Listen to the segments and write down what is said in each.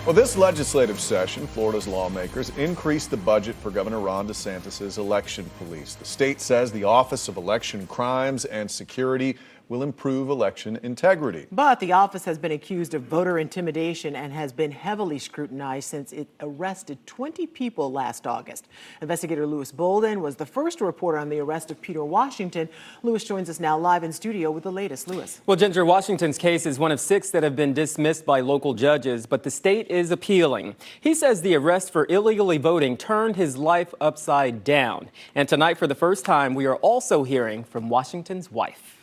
Well, this legislative session, Florida's lawmakers increased the budget for Governor Ron DeSantis' election police. The state says the Office of Election Crimes and Security will improve election integrity. But the office has been accused of voter intimidation and has been heavily scrutinized since it arrested 20 people last August. Investigator Lewis Bolden was the first to report on the arrest of Peter Washington. Lewis joins us now live in studio with the latest. Lewis. Well, Ginger, Washington's case is one of 6 that have been dismissed by local judges, but the state is appealing. He says the arrest for illegally voting turned his life upside down. And tonight, for the first time, we are also hearing from Washington's wife.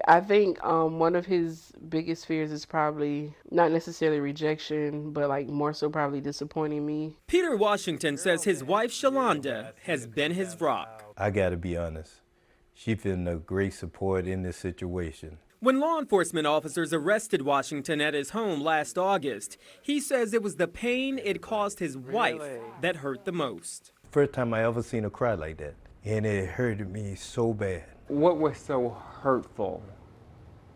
I think one of his biggest fears is probably not necessarily rejection, but like more so probably disappointing me. Peter Washington says his wife, Shalonda, has been his rock. I gotta be honest, she's been a great support in this situation. When law enforcement officers arrested Washington at his home last August, he says it was the pain it caused his wife that hurt the most. First time I ever seen her cry like that, and it hurted me so bad. What was so hurtful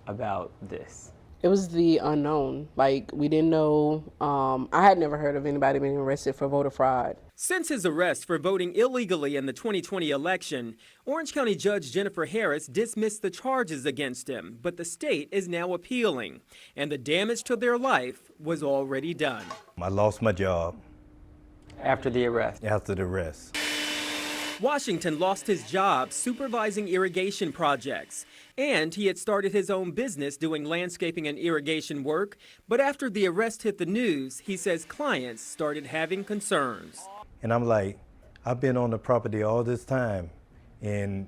about this? It was the unknown. Like, we didn't know. I had never heard of anybody being arrested for voter fraud. Since his arrest for voting illegally in the 2020 election, Orange County Judge Jennifer Harris dismissed the charges against him, but the state is now appealing, and the damage to their life was already done. I lost my job. After the arrest? After the arrest. Washington lost his job supervising irrigation projects, and he had started his own business doing landscaping and irrigation work. But after the arrest hit the news, he says clients started having concerns. And I'm like, I've been on the property all this time and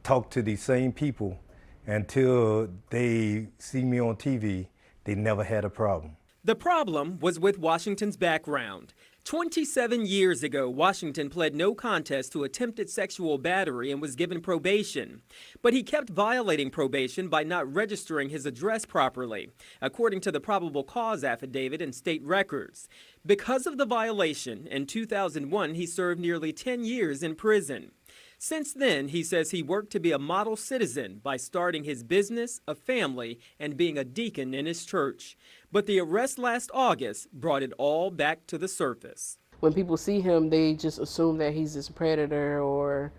talked to these same people until they see me on TV. They never had a problem. The problem was with Washington's background. 27 years ago, Washington pled no contest to attempted sexual battery and was given probation. But he kept violating probation by not registering his address properly, according to the probable cause affidavit and state records. Because of the violation, in 2001, he served nearly 10 years in prison. Since then, he says he worked to be a model citizen by starting his business, a family, and being a deacon in his church. But the arrest last August brought it all back to the surface. When people see him, they just assume that he's this predator or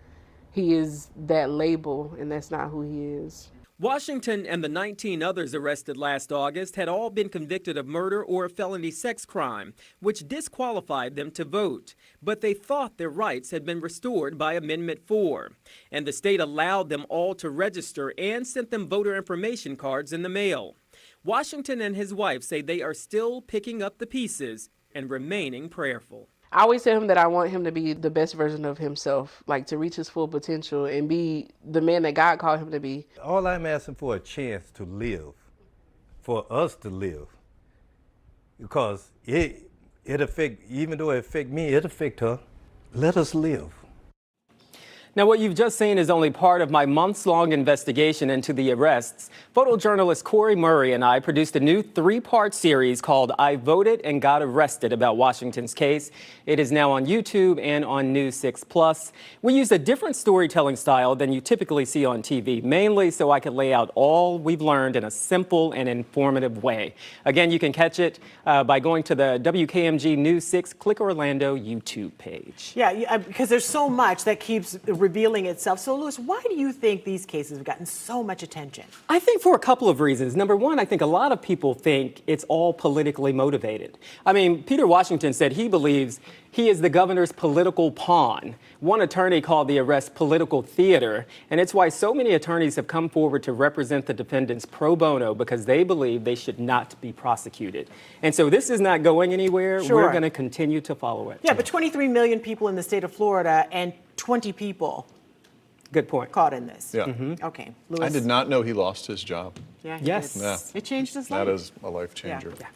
he is that label, and that's not who he is. Washington and the 19 others arrested last August had all been convicted of murder or a felony sex crime, which disqualified them to vote. But they thought their rights had been restored by Amendment 4. And the state allowed them all to register and sent them voter information cards in the mail. Washington and his wife say they are still picking up the pieces and remaining prayerful. I always tell him that I want him to be the best version of himself, like to reach his full potential and be the man that God called him to be. All I'm asking for a chance to live, for us to live, because it affect, even though it affect me, it affect her. Let us live. Now, what you've just seen is only part of my months-long investigation into the arrests. Photojournalist Corey Murray and I produced a new 3-part series called I Voted and Got Arrested about Washington's case. It is now on YouTube and on News 6 Plus. We used a different storytelling style than you typically see on TV, mainly so I could lay out all we've learned in a simple and informative way. Again, you can catch it by going to the WKMG News 6 Click Orlando YouTube page. Yeah, because there's so much that keeps revealing itself. So, Lewis, why do you think these cases have gotten so much attention? I think for a couple of reasons. Number one, I think a lot of people think it's all politically motivated. I mean, Peter Washington said he believes he is the governor's political pawn. One attorney called the arrest political theater, and it's why so many attorneys have come forward to represent the defendants pro bono, because they believe they should not be prosecuted. And so this is not going anywhere. Sure. We're going to continue to follow it. Yeah, but 23 million people in the state of Florida and 20 people Good point. caught in this. Yeah. Okay, Lewis. I did not know he lost his job. Yeah, he Yes. did. Yeah. It changed his life. That is a life changer. Yeah.